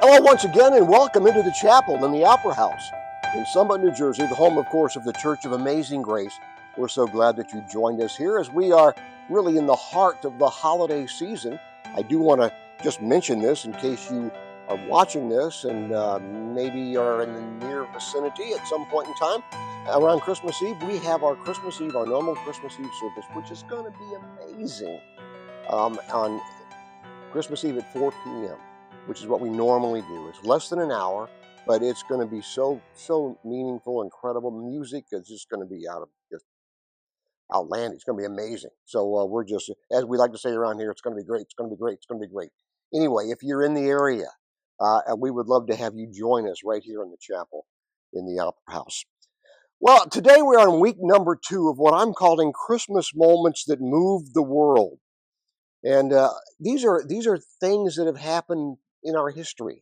Hello once again and welcome into the chapel in the Opera House in Summit, New Jersey, the home, of course, of the Church of Amazing Grace. We're so glad that you joined us here as we are really in the heart of the holiday season. I do want to just mention this in case you are watching this and maybe are in the near vicinity at some point in time. Around Christmas Eve, we have our Christmas Eve, our normal Christmas Eve service, which is going to be amazing on Christmas Eve at 4 p.m., which is what we normally do. It's less than an hour, but it's going to be so meaningful, incredible. Music is just going to be just outlandish. It's going to be amazing. So we're just, as we like to say around here, it's going to be great. It's going to be great. It's going to be great. Anyway, if you're in the area, we would love to have you join us right here in the chapel in the Opera House. Well, today we're on week number 2 of what I'm calling Christmas moments that move the world. And these are things that have happened in our history,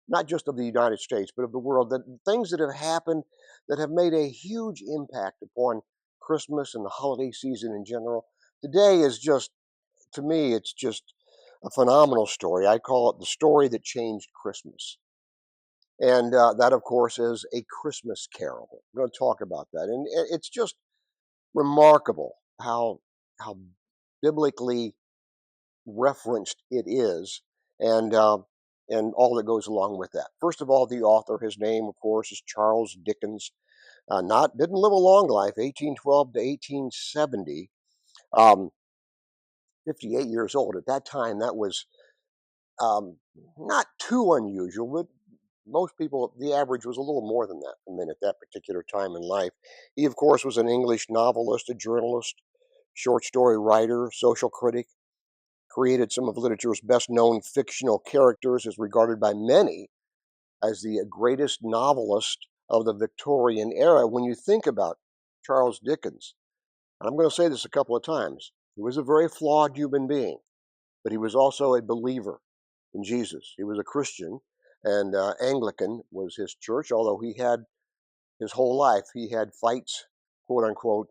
not just of the United States, but of the world. That things that have happened that have made a huge impact upon Christmas and the holiday season in general. Today is just, to me, it's just a phenomenal story. I call it the story that changed Christmas, and that, of course, is A Christmas Carol. We're going to talk about that, and it's just remarkable how biblically referenced it is, and and all that goes along with that. First of all, the author, his name, of course, is Charles Dickens. Not didn't live a long life, 1812 to 1870. Um, 58 years old at that time. That was um, not too unusual, but most people, the average was a little more than that. I mean, at that particular time in life, he, of course, was an English novelist, a journalist, short story writer, social critic. Created some of literature's best known fictional characters, is regarded by many as the greatest novelist of the Victorian era. When you think about Charles Dickens, and I'm going to say this a couple of times, he was a very flawed human being, but he was also a believer in Jesus. He was a Christian, and Anglican was his church, although he had his whole life, he had fights, quote unquote,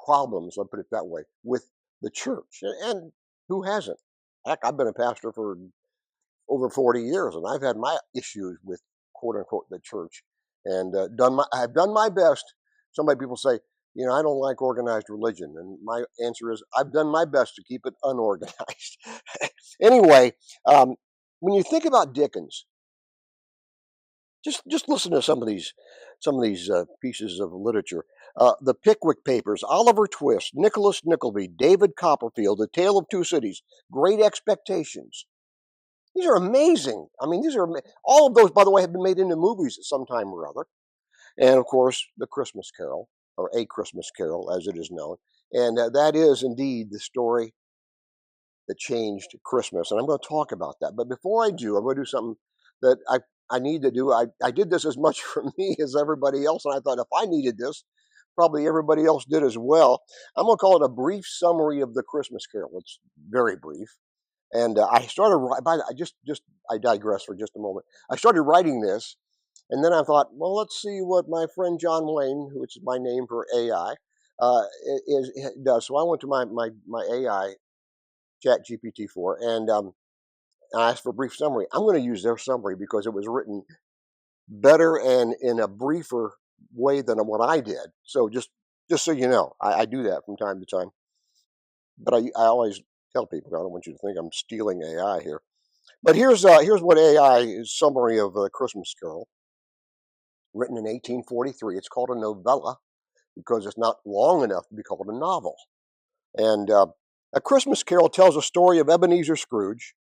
problems, I'll put it that way, with the church. And who hasn't? Heck, I've been a pastor for over 40 years, and I've had my issues with, quote unquote, the church, and I've done my best. So many people say, I don't like organized religion, and my answer is, I've done my best to keep it unorganized. Anyway, when you think about Dickens, just listen to some of these pieces of literature. The Pickwick Papers, Oliver Twist, Nicholas Nickleby, David Copperfield, The Tale of Two Cities, Great Expectations. These are amazing. I mean, all of those, by the way, have been made into movies at some time or other. And of course, The Christmas Carol, or A Christmas Carol, as it is known, and that is indeed the story that changed Christmas. And I'm going to talk about that. But before I do, I'm going to do something that I need to do. I did this as much for me as everybody else. And I thought if I needed this, probably everybody else did as well. I'm going to call it a brief summary of the Christmas Carol. It's very brief. And I started, I digress for just a moment. I started writing this. And then I thought, well, let's see what my friend John Wayne, which is my name for AI, does. So I went to my AI Chat GPT-4, and I asked for a brief summary. I'm going to use their summary because it was written better and in a briefer way than what I did. So just so you know, I do that from time to time. But I always tell people, I don't want you to think I'm stealing AI here. But here's what AI is summary of Christmas Carol, written in 1843. It's called a novella because it's not long enough to be called a novel. And A Christmas Carol tells a story of Ebenezer Scrooge,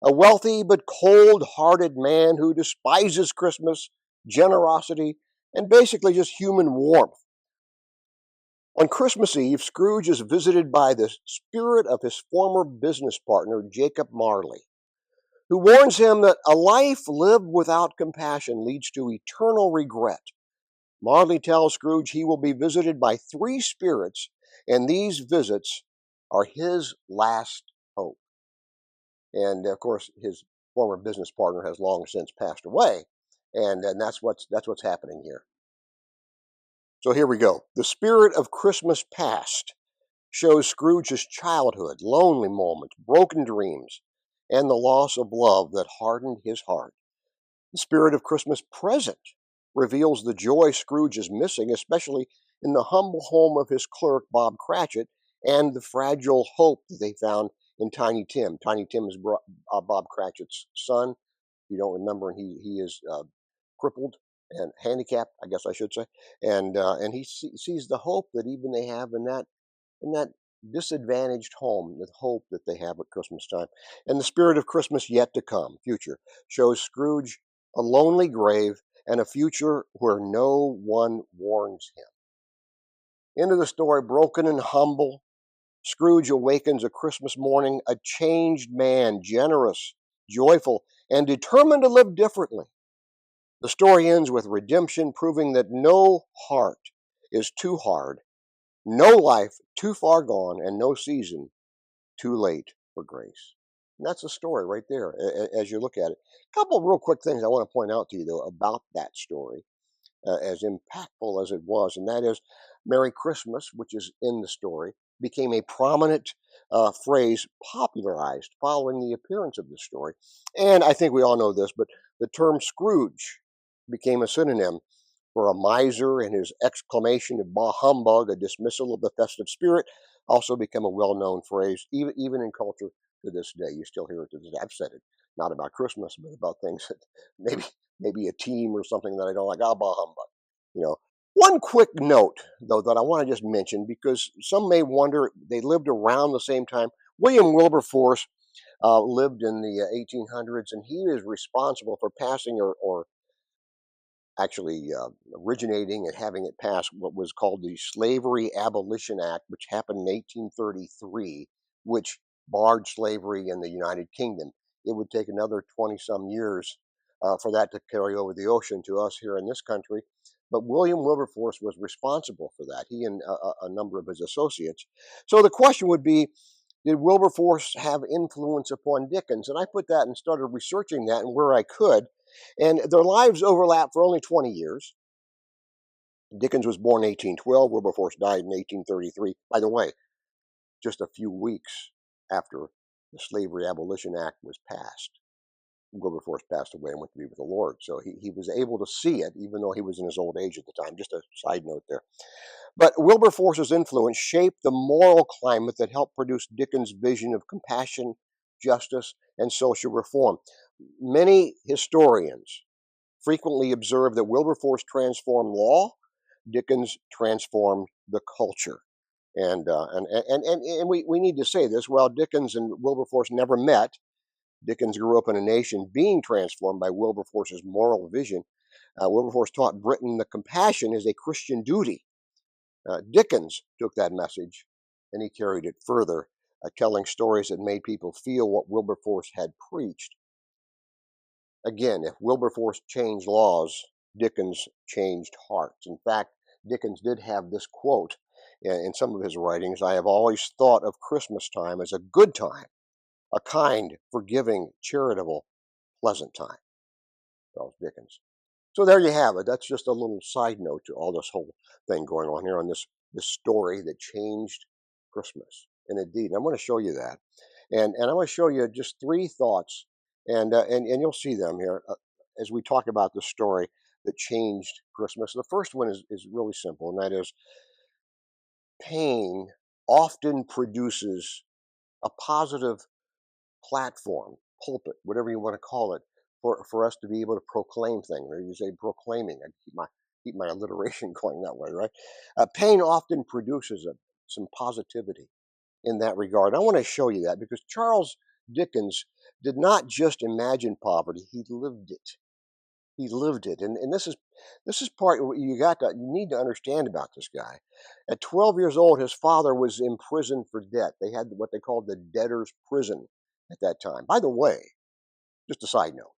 a wealthy but cold hearted man who despises Christmas, generosity, and basically just human warmth. On Christmas Eve, Scrooge is visited by the spirit of his former business partner, Jacob Marley, who warns him that a life lived without compassion leads to eternal regret. Marley tells Scrooge he will be visited by 3 spirits, and these visits are his last hope. And of course, his former business partner has long since passed away, and that's what's happening here. So here we go. The spirit of Christmas past shows Scrooge's childhood, lonely moments, broken dreams, and the loss of love that hardened his heart. The spirit of Christmas present reveals the joy Scrooge is missing, especially in the humble home of his clerk, Bob Cratchit, and the fragile hope that they found in Tiny Tim. Tiny Tim is Bob Cratchit's son. If you don't remember, he is crippled and handicapped, I guess I should say, and he sees the hope that even they have in that disadvantaged home, the hope that they have at Christmas time. And the spirit of Christmas yet to come, future, shows Scrooge a lonely grave and a future where no one warns him. Into the story, broken and humble, Scrooge awakens a Christmas morning a changed man, generous, joyful, and determined to live differently. The story ends with redemption, proving that no heart is too hard, no life too far gone, and no season too late for grace. And that's the story right there as you look at it. A couple of real quick things I want to point out to you, though, about that story, as impactful as it was, and that is Merry Christmas, which is in the story, became a prominent phrase popularized following the appearance of the story. And I think we all know this, but the term Scrooge became a synonym for a miser, and his exclamation of bah humbug, a dismissal of the festive spirit, also became a well-known phrase, even in culture to this day. You still hear it to this day. I've said it, not about Christmas, but about things that maybe a team or something that I don't like. Ah, bah humbug. You know. One quick note, though, that I want to just mention, because some may wonder, they lived around the same time. William Wilberforce lived in the 1800s, and he is responsible for passing or actually originating and having it pass what was called the Slavery Abolition Act, which happened in 1833, which barred slavery in the United Kingdom. It would take another 20 some years for that to carry over the ocean to us here in this country. But William Wilberforce was responsible for that, he and a number of his associates. So the question would be, did Wilberforce have influence upon Dickens? And I put that and started researching that and where I could. And their lives overlap for only 20 years. Dickens was born in 1812. Wilberforce died in 1833. By the way, just a few weeks after the Slavery Abolition Act was passed. Wilberforce passed away and went to be with the Lord. So he was able to see it, even though he was in his old age at the time. Just a side note there. But Wilberforce's influence shaped the moral climate that helped produce Dickens' vision of compassion, justice, and social reform. Many historians frequently observe that Wilberforce transformed law, Dickens transformed the culture. And we need to say this, while Dickens and Wilberforce never met, Dickens grew up in a nation being transformed by Wilberforce's moral vision. Wilberforce taught Britain that compassion is a Christian duty. Dickens took that message and he carried it further, telling stories that made people feel what Wilberforce had preached. Again, if Wilberforce changed laws, Dickens changed hearts. In fact, Dickens did have this quote in some of his writings: I have always thought of Christmas time as a good time, a kind, forgiving, charitable, pleasant time. Charles Dickens. So there you have it. That's just a little side note to all this whole thing going on here on this story that changed Christmas. And indeed, I'm going to show you that, and I'm going to show you just three thoughts, and you'll see them here as we talk about the story that changed Christmas. The first one is really simple, and that is pain often produces a positive platform, pulpit, whatever you want to call it, for us to be able to proclaim things. Or you say proclaiming. I keep my alliteration going that way, right? Pain often produces some positivity in that regard. I want to show you that because Charles Dickens did not just imagine poverty; he lived it. He lived it, and this is part what you need to understand about this guy. At 12 years old, his father was imprisoned for debt. They had what they called the debtor's prison at that time. By the way, just a side note,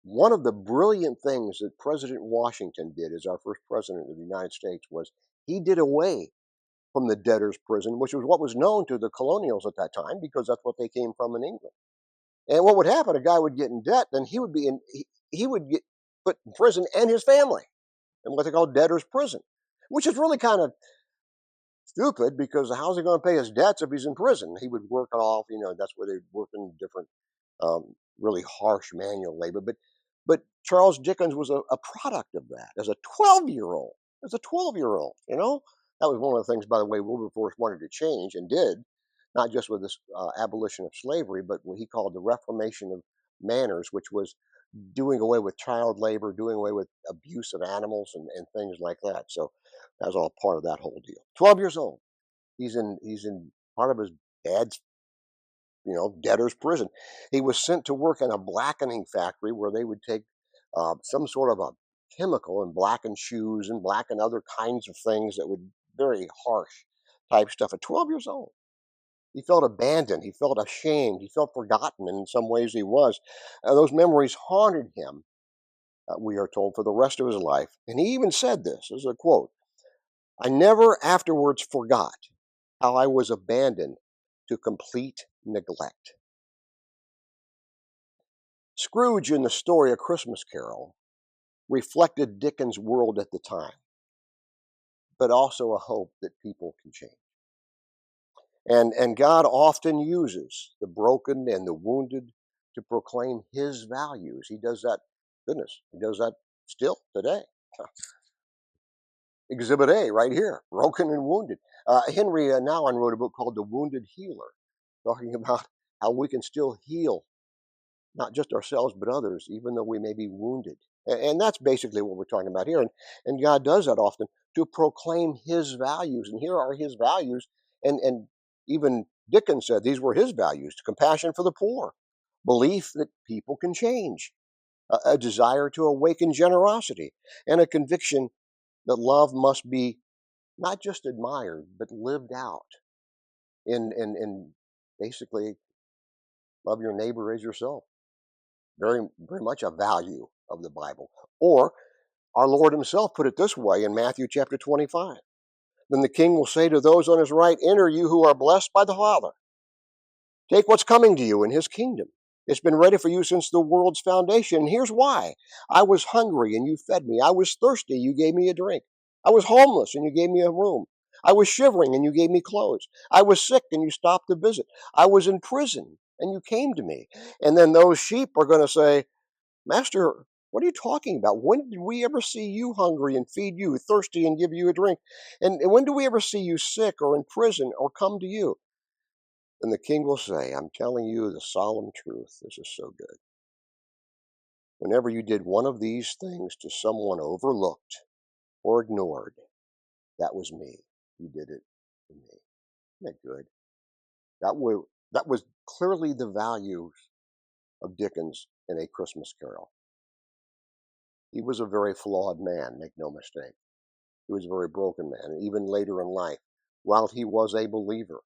one of the brilliant things that President Washington did as our first president of the United States was he did away from the debtor's prison, which was what was known to the colonials at that time because that's what they came from in England. And what would happen? A guy would get in debt, then he would get put in prison and his family in what they call debtor's prison, which is really kind of stupid because how's he going to pay his debts if he's in prison? He would work it off. That's where they work in different, really harsh manual labor. But But Charles Dickens was a product of that as a 12-year-old. As a 12-year-old, you know? That was one of the things, by the way, Wilberforce wanted to change and did, not just with this abolition of slavery, but what he called the reformation of manners, which was doing away with child labor, doing away with abuse of animals and things like that. So that was all part of that whole deal. 12 years old. He's in part of his dad's, debtor's prison. He was sent to work in a blackening factory where they would take some sort of a chemical and blacken shoes and blacken other kinds of things that would very harsh type stuff at 12 years old. He felt abandoned. He felt ashamed. He felt forgotten, and in some ways he was. Those memories haunted him, we are told, for the rest of his life. And he even said this as a quote: I never afterwards forgot how I was abandoned to complete neglect. Scrooge in the story A Christmas Carol reflected Dickens' world at the time, but also a hope that people can change. And God often uses the broken and the wounded to proclaim his values. He does that, goodness, he does that still today. Exhibit A right here, broken and wounded. Henry Nouwen wrote a book called The Wounded Healer, talking about how we can still heal not just ourselves but others, even though we may be wounded. And that's basically what we're talking about here. And God does that often to proclaim his values. And here are his values. And even Dickens said these were his values: compassion for the poor, belief that people can change, a desire to awaken generosity, and a conviction that love must be not just admired, but lived out in basically love your neighbor as yourself. Very, very much a value of the Bible. Or our Lord himself put it this way in Matthew chapter 25. Then the king will say to those on his right, enter, you who are blessed by the Father. Take what's coming to you in his kingdom. It's been ready for you since the world's foundation. And here's why. I was hungry and you fed me. I was thirsty, you gave me a drink. I was homeless and you gave me a room. I was shivering and you gave me clothes. I was sick and you stopped to visit. I was in prison and you came to me. And then those sheep are going to say, Master, what are you talking about? When did we ever see you hungry and feed you, thirsty and give you a drink? And when do we ever see you sick or in prison or come to you? And the king will say, I'm telling you the solemn truth. This is so good. Whenever you did one of these things to someone overlooked or ignored, that was me. You did it to me. Isn't that good? That was clearly the values of Dickens in A Christmas Carol. He was a very flawed man, make no mistake. He was a very broken man, and even later in life, while he was a believer,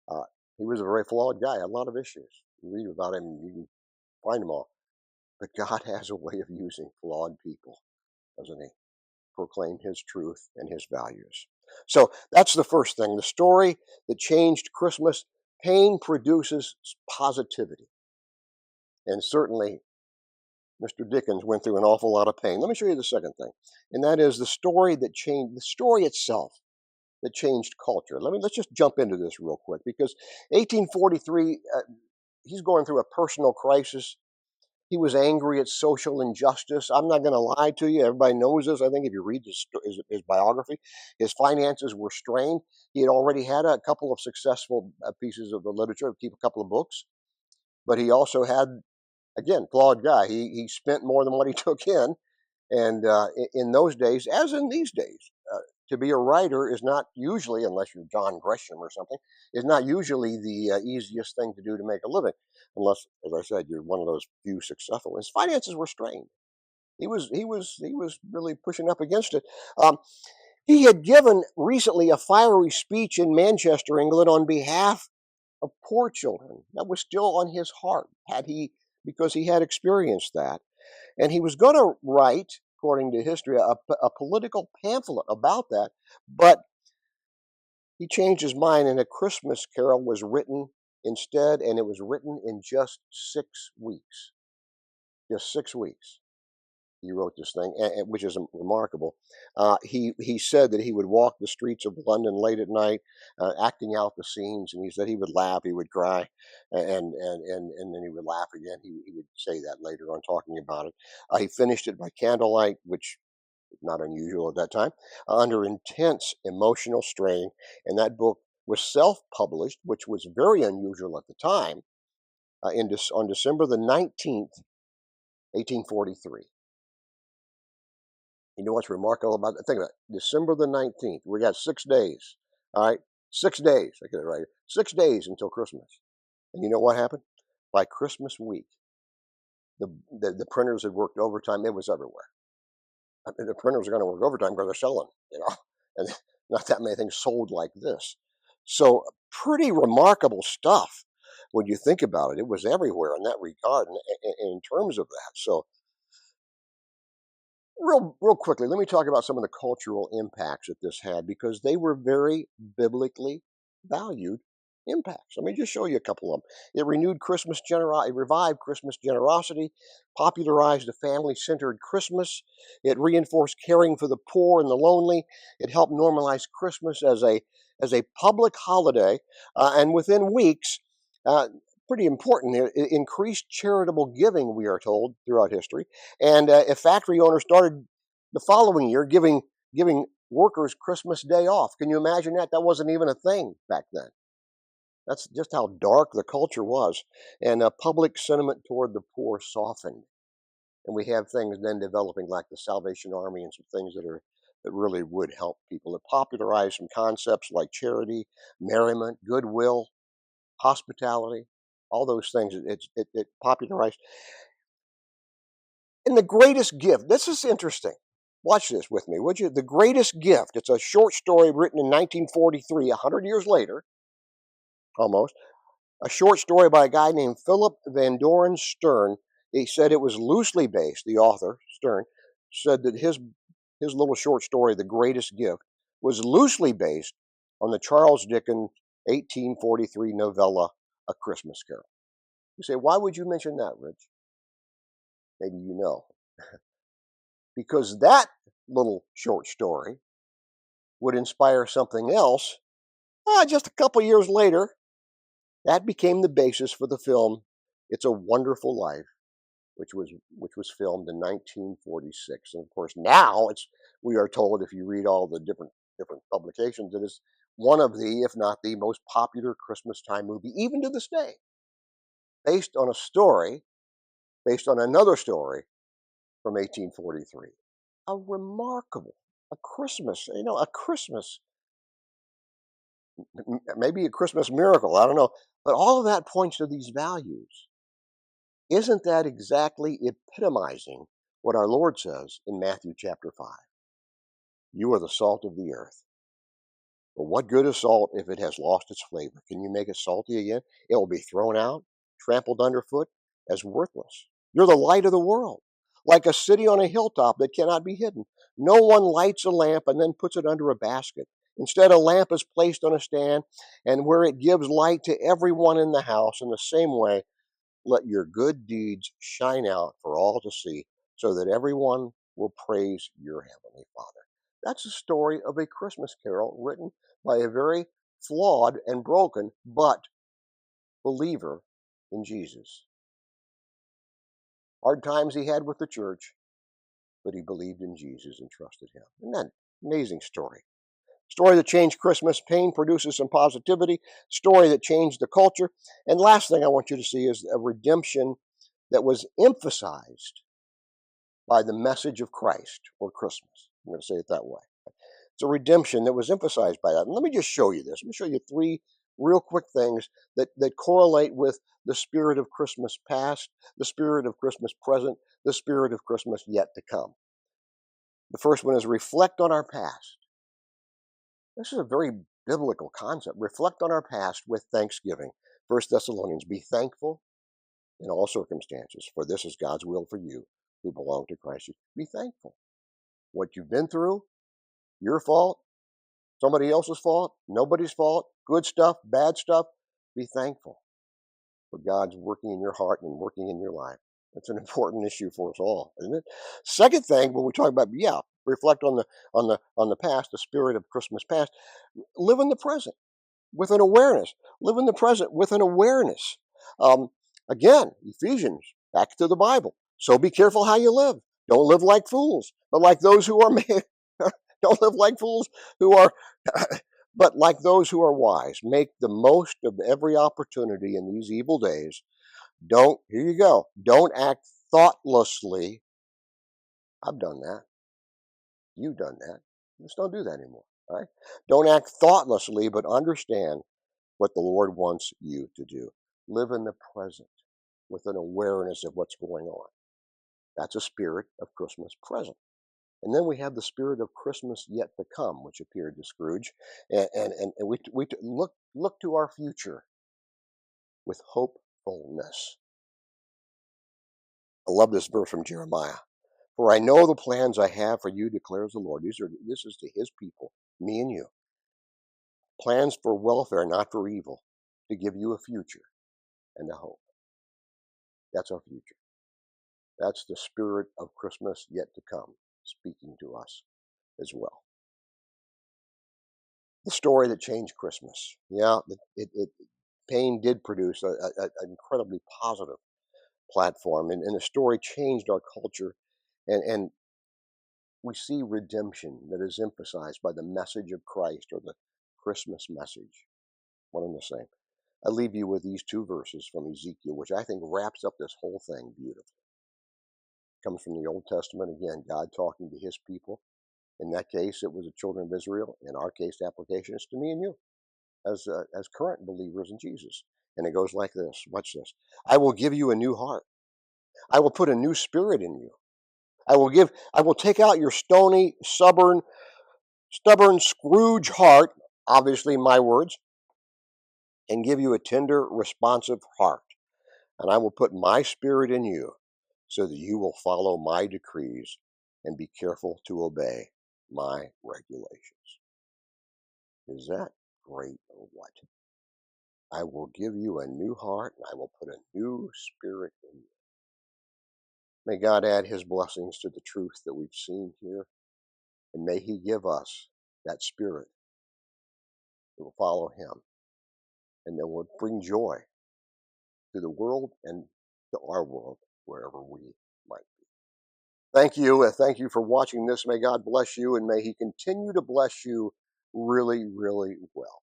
uh, he was a very flawed guy, a lot of issues. You read about him, you can find them all. But God has a way of using flawed people, doesn't he? Proclaim his truth and his values. So that's the first thing. The story that changed Christmas. Pain produces positivity. And certainly Mr. Dickens went through an awful lot of pain. Let me show you the second thing. And that is the story itself that changed culture. Let's just jump into this real quick, because 1843, he's going through a personal crisis. He was angry at social injustice. I'm not going to lie to you. Everybody knows this. I think if you read his biography, his finances were strained. He had already had a couple of successful pieces of the literature, keep a couple of books, but he also had, again, flawed guy. He spent more than what he took in. And in those days, as in these days, to be a writer is not usually, unless you're John Grisham or something, is not usually the easiest thing to do to make a living, unless, as I said, you're one of those few successful. His finances were strained. He was really pushing up against it. He had given recently a fiery speech in Manchester, England, on behalf of poor children. That was still on his heart, because he had experienced that. And he was going to write, according to history, a political pamphlet about that, but he changed his mind, and A Christmas Carol was written instead, and it was written in just 6 weeks. Just 6 weeks. He wrote this thing, which is remarkable. He said that he would walk the streets of London late at night, acting out the scenes, and he said he would laugh, he would cry, and then he would laugh again. He would say that later on, talking about it. He finished it by candlelight, which is not unusual at that time, under intense emotional strain, and that book was self-published, which was very unusual at the time. On December the 19th, 1843. You know what's remarkable about that? Think about it. December the 19th. We got 6 days. All right. 6 days. I get it right here. 6 days until Christmas. And you know what happened? By Christmas week, the printers had worked overtime. It was everywhere. I mean, the printers are going to work overtime because they're selling, and not that many things sold like this. So, pretty remarkable stuff when you think about it. It was everywhere in that regard, in terms of that. So, real quickly, let me talk about some of the cultural impacts that this had because they were very biblically valued impacts. Let me just show you a couple of them. It revived Christmas generosity, popularized a family-centered Christmas. It reinforced caring for the poor and the lonely. It helped normalize Christmas as a public holiday, and within weeks, uh, pretty important, it increased charitable giving. We are told throughout history, and if factory owners started the following year giving workers Christmas Day off. Can you imagine that? That wasn't even a thing back then. That's just how dark the culture was. And public sentiment toward the poor softened. And we have things then developing like the Salvation Army and some things that really would help people. It popularized some concepts like charity, merriment, goodwill, hospitality, all those things. It popularized. And the greatest gift, this is interesting. Watch this with me, would you? The greatest gift, it's a short story written in 1943, 100 years later, almost. A short story by a guy named Philip Van Doren Stern. He said it was loosely based, the author, Stern, said that his little short story, The Greatest Gift, was loosely based on the Charles Dickens 1843 novella, A Christmas Carol. You say, why would you mention that, Rich? Maybe you know. Because that little short story would inspire something else. Just a couple years later, that became the basis for the film It's a Wonderful Life, which was filmed in 1946. And of course, now we are told, if you read all the different publications, it is one of the, if not the most popular Christmas time movie, even to this day, based on another story from 1843. A remarkable, a Christmas, a Christmas, maybe a Christmas miracle, I don't know. But all of that points to these values. Isn't that exactly epitomizing what our Lord says in Matthew chapter 5? You are the salt of the earth. But what good is salt if it has lost its flavor? Can you make it salty again? It will be thrown out, trampled underfoot as worthless. You're the light of the world, like a city on a hilltop that cannot be hidden. No one lights a lamp and then puts it under a basket. Instead, a lamp is placed on a stand, and where it gives light to everyone in the house. In the same way, let your good deeds shine out for all to see, so that everyone will praise your Heavenly Father. That's the story of a Christmas carol written by a very flawed and broken, but believer in Jesus. Hard times he had with the church, but he believed in Jesus and trusted him. Isn't that an amazing story? Story that changed Christmas. Pain produces some positivity. Story that changed the culture. And last thing I want you to see is a redemption that was emphasized by the message of Christ or Christmas. I'm going to say it that way. It's a redemption that was emphasized by that. And let me just show you this. Let me show you three real quick things that correlate with the spirit of Christmas past, the spirit of Christmas present, the spirit of Christmas yet to come. The first one is reflect on our past. This is a very biblical concept. Reflect on our past with thanksgiving. 1 Thessalonians, be thankful in all circumstances, for this is God's will for you who belong to Christ. Be thankful. What you've been through, your fault, somebody else's fault, nobody's fault, good stuff, bad stuff, be thankful for God's working in your heart and working in your life. It's an important issue for us all, isn't it? Second thing, when we talk about, yeah, reflect on the past, the spirit of Christmas past. Live in the present with an awareness. Live in the present with an awareness. Um, Again, Ephesians, back to the Bible. So be careful how you live. Don't live like fools, but like those who are don't live like fools who are, but like those who are wise. Make the most of every opportunity in these evil days. Don't, here you go, don't act thoughtlessly. I've done that. You've done that. Just don't do that anymore. All right? Don't act thoughtlessly, but understand what the Lord wants you to do. Live in the present with an awareness of what's going on. That's a spirit of Christmas present. And then we have the spirit of Christmas yet to come, which appeared to Scrooge. And we look to our future with hopefulness. I love this verse from Jeremiah. For I know the plans I have for you, declares the Lord. This is to his people, me and you. Plans for welfare, not for evil, to give you a future and a hope. That's our future. That's the spirit of Christmas yet to come, speaking to us as well. The story that changed Christmas. Yeah, Paine did produce an incredibly positive platform, and the story changed our culture, and we see redemption that is emphasized by the message of Christ or the Christmas message, one and the same. I leave you with these two verses from Ezekiel, which I think wraps up this whole thing beautifully. It comes from the Old Testament, again, God talking to his people. In that case, it was the children of Israel. In our case, the application is to me and you as current believers in Jesus. And it goes like this. Watch this. I will give you a new heart. I will put a new spirit in you. I will take out your stony, stubborn Scrooge heart, obviously my words, and give you a tender, responsive heart. And I will put my spirit in you so that you will follow my decrees and be careful to obey my regulations. Is that great or what? I will give you a new heart and I will put a new spirit in you. May God add his blessings to the truth that we've seen here, and may he give us that spirit that will follow him and that will bring joy to the world and to our world wherever we might be. Thank you. Thank you for watching this. May God bless you and may he continue to bless you really, really well.